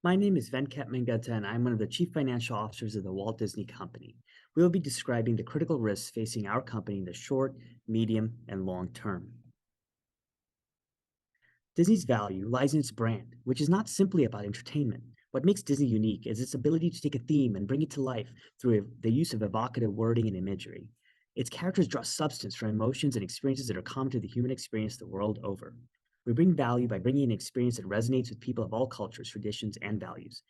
My name is Venkat Mangata, and I'm one of the chief financial officers of the Walt Disney Company. We will be describing the critical risks facing our company in the short, medium, and long term. Disney's value lies in its brand, which is not simply about entertainment. What makes Disney unique is its ability to take a theme and bring it to life through the use of evocative wording and imagery. Its characters draw substance from emotions and experiences that are common to the human experience the world over. We bring value by bringing an experience that resonates with people of all cultures, traditions, and values.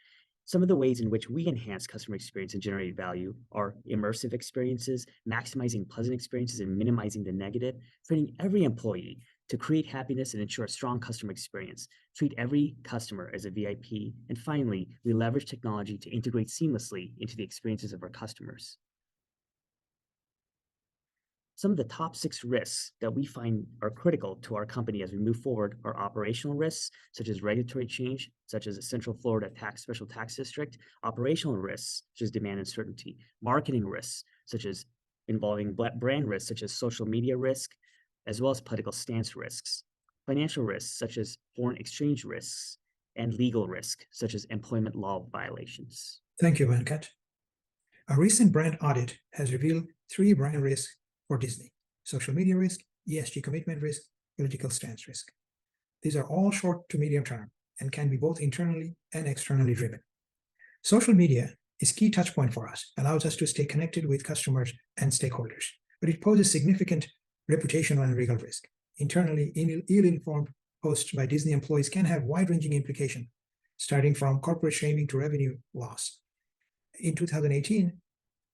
Some of the ways in which we enhance customer experience and generate value are immersive experiences, maximizing pleasant experiences and minimizing the negative, training every employee to create happiness and ensure a strong customer experience, treat every customer as a VIP, and finally, we leverage technology to integrate seamlessly into the experiences of our customers. Some of the top 6 risks that we find are critical to our company as we move forward are operational risks, such as regulatory change, such as the Central Florida Special Tax District, operational risks, such as demand uncertainty, marketing risks, such as involving brand risks, such as social media risk, as well as political stance risks, financial risks, such as foreign exchange risks, and legal risk, such as employment law violations. Thank you, Venkat. A recent brand audit has revealed 3 brand risks for Disney: social media risk, ESG commitment risk, political stance risk. These are all short to medium term and can be both internally and externally driven. Social media is a key touch point for us, allows us to stay connected with customers and stakeholders, but it poses significant reputational and legal risk. Internally, ill-informed posts by Disney employees can have wide-ranging implications, starting from corporate shaming to revenue loss. In 2018,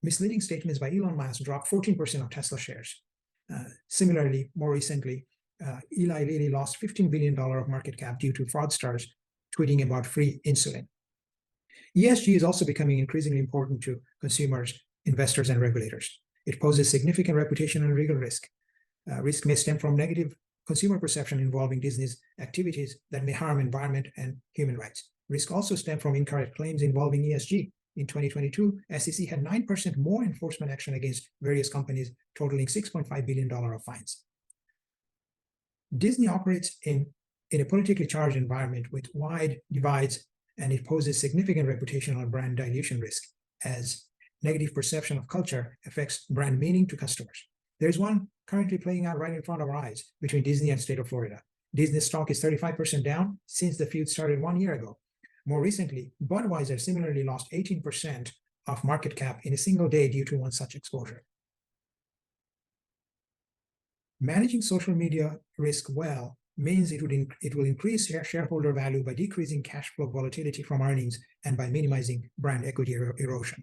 misleading statements by Elon Musk dropped 14% of Tesla shares. Similarly, more recently, Eli Lilly lost $15 billion of market cap due to fraudsters tweeting about free insulin. ESG is also becoming increasingly important to consumers, investors, and regulators. It poses significant reputational and legal risk. Risk may stem from negative consumer perception involving Disney's activities that may harm environment and human rights. Risk also stem from incorrect claims involving ESG. In 2022, SEC had 9% more enforcement action against various companies, totaling $6.5 billion of fines. Disney operates in a politically charged environment with wide divides, and it poses significant reputational and brand dilution risk as negative perception of culture affects brand meaning to customers. There's one currently playing out right in front of our eyes between Disney and state of Florida. Disney's stock is 35% down since the feud started 1 year ago. More recently, Budweiser similarly lost 18% of market cap in a single day due to one such exposure. Managing social media risk well means it will increase shareholder value by decreasing cash flow volatility from earnings and by minimizing brand equity erosion.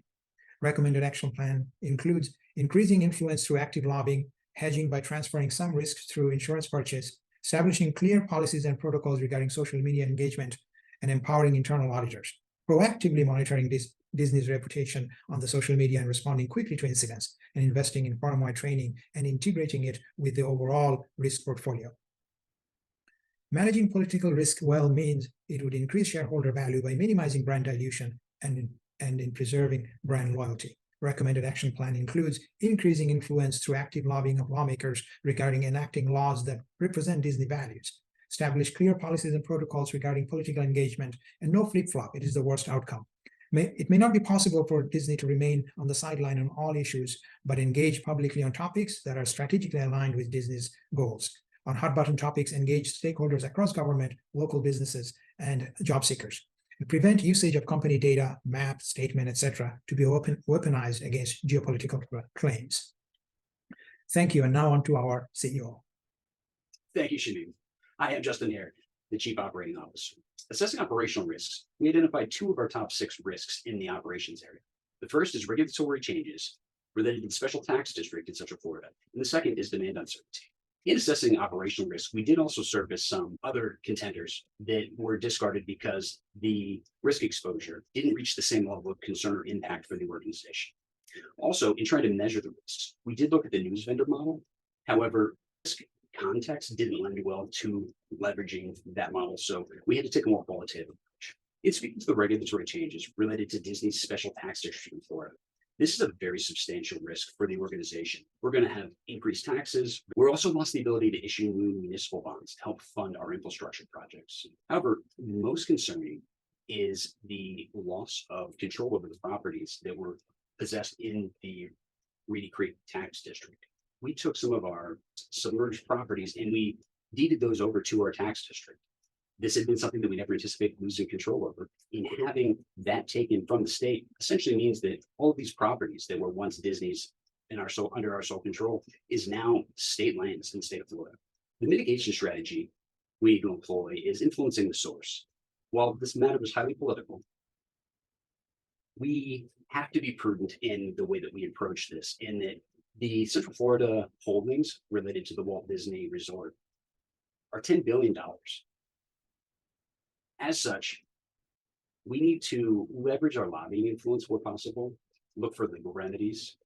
Recommended action plan includes increasing influence through active lobbying, hedging by transferring some risks through insurance purchase, establishing clear policies and protocols regarding social media engagement, and empowering internal auditors, proactively monitoring Disney's reputation on the social media and responding quickly to incidents, and investing in firm-wide training and integrating it with the overall risk portfolio. Managing political risk well means it would increase shareholder value by minimizing brand dilution and in preserving brand loyalty. Recommended action plan includes increasing influence through active lobbying of lawmakers regarding enacting laws that represent Disney values. Establish clear policies and protocols regarding political engagement, and no flip-flop. It is the worst outcome. It may not be possible for Disney to remain on the sideline on all issues, but engage publicly on topics that are strategically aligned with Disney's goals. On hot-button topics, engage stakeholders across government, local businesses, and job seekers. And prevent usage of company data, map, statement, etc., to be weaponized against geopolitical claims. Thank you, and now on to our CEO. Thank you, Shamim. I am Justin Hare, the Chief Operating Officer. Assessing operational risks, we identified 2 of our top 6 risks in the operations area. The first is regulatory changes related to the Special Tax District in Central Florida, and the second is demand uncertainty. In assessing operational risk, we did also surface some other contenders that were discarded because the risk exposure didn't reach the same level of concern or impact for the organization. Also, in trying to measure the risks, we did look at the news vendor model. However, risk context didn't lend well to leveraging that model, so we had to take a more qualitative approach. In speaking to the regulatory changes related to Disney's Special Tax District in Florida, this is a very substantial risk for the organization. We're going to have increased taxes. We're also lost the ability to issue new municipal bonds to help fund our infrastructure projects. However, most concerning is the loss of control over the properties that were possessed in the Reedy Creek tax district. We took some of our submerged properties and we deeded those over to our tax district. This had been something that we never anticipated losing control over. In having that taken from the state essentially means that all of these properties that were once Disney's in our under our sole control is now state lands in the state of Florida. The mitigation strategy we need to employ is influencing the source. While this matter is highly political, we have to be prudent in the way that we approach this, in that the Central Florida holdings related to the Walt Disney Resort are $10 billion. As such, we need to leverage our lobbying influence where possible, look for legal remedies.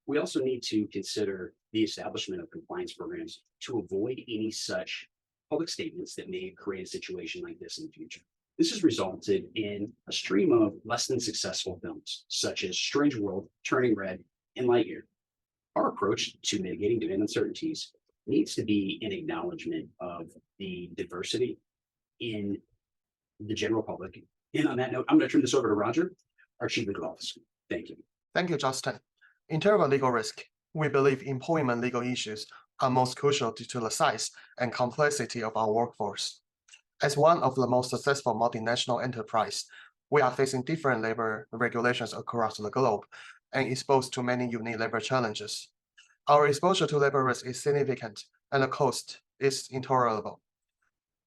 We also need to consider the establishment of compliance programs to avoid any such public statements that may create a situation like this in the future. This has resulted in a stream of less than successful films, such as Strange World, Turning Red, and Lightyear. Our approach to mitigating demand uncertainties needs to be an acknowledgement of the diversity in the general public. And on that note, I'm going to turn this over to Roger, our Chief Legal Officer. Thank you. Thank you, Justin. In terms of legal risk, we believe employment legal issues are most crucial due to the size and complexity of our workforce. As one of the most successful multinational enterprises, we are facing different labor regulations across the globe and exposed to many unique labor challenges. Our exposure to labor risk is significant and the cost is intolerable.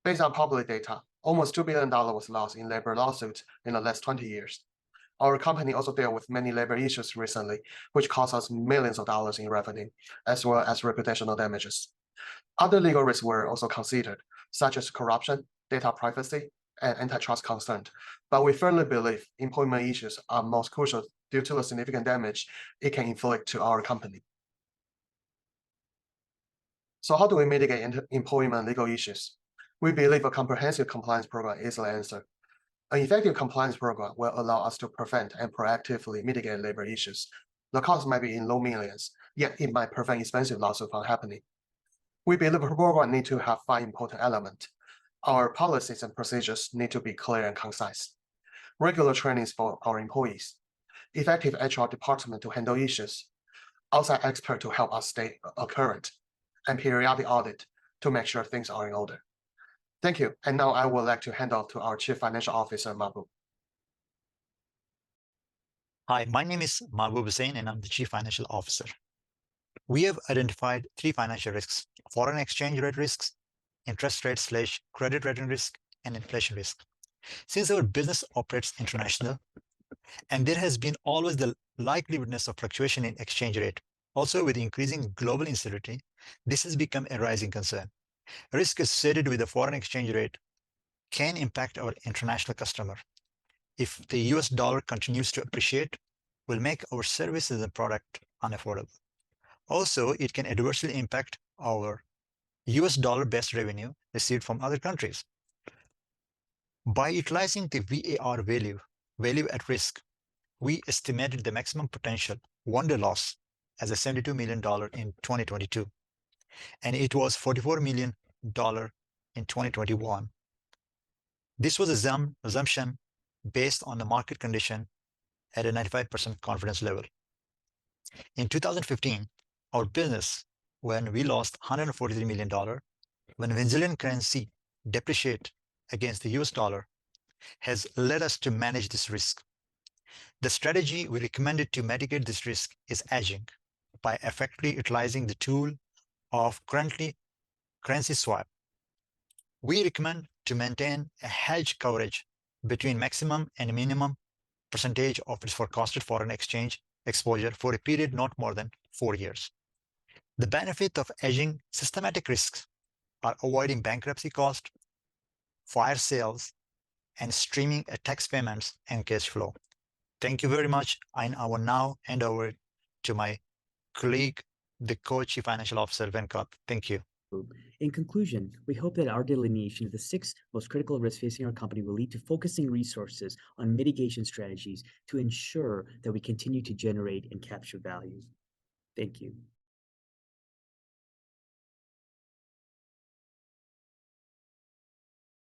Based on public data, almost $2 billion was lost in labor lawsuits in the last 20 years. Our company also dealt with many labor issues recently, which cost us millions of dollars in revenue, as well as reputational damages. Other legal risks were also considered, such as corruption, data privacy, and antitrust concerns, but we firmly believe employment issues are most crucial due to the significant damage it can inflict to our company. So how do we mitigate employment legal issues? We believe a comprehensive compliance program is the answer. An effective compliance program will allow us to prevent and proactively mitigate labor issues. The cost might be in low millions, yet it might prevent expensive lawsuits from happening. We believe the program needs to have 5 important elements. Our policies and procedures need to be clear and concise. Regular trainings for our employees. Effective HR department to handle issues. Outside expert to help us stay current. And periodic audit to make sure things are in order. Thank you. And now I would like to hand off to our Chief Financial Officer, Mahbub. Hi, my name is Mahbub Hussain, and I'm the Chief Financial Officer. We have identified 3 financial risks: foreign exchange rate risks, interest rate / credit rating risk, and inflation risk. Since our business operates international, and there has been always the likeliness of fluctuation in exchange rate, also with increasing global instability, this has become a rising concern. Risk associated with the foreign exchange rate can impact our international customer. If the US dollar continues to appreciate, will make our services and product unaffordable. Also, it can adversely impact our US dollar-based revenue received from other countries. By utilizing the VAR value at risk, we estimated the maximum potential one-day loss as a $72 million in 2022, and it was $44 million in 2021. This was an assumption based on the market condition at a 95% confidence level. In 2015, our business, when we lost $143 million, when Venezuelan currency depreciated against the US dollar, has led us to manage this risk. The strategy we recommended to mitigate this risk is hedging by effectively utilizing the tool of currency swap. We recommend to maintain a hedge coverage between maximum and minimum percentage of its forecasted foreign exchange exposure for a period not more than 4 years. The benefit of hedging systematic risks are avoiding bankruptcy cost, fire sales, and streaming tax payments and cash flow. Thank you very much. I will now hand over to my colleague, the Co-Chief Financial Officer, Venkat. Thank you. In conclusion, we hope that our delineation of the 6 most critical risks facing our company will lead to focusing resources on mitigation strategies to ensure that we continue to generate and capture value. Thank you.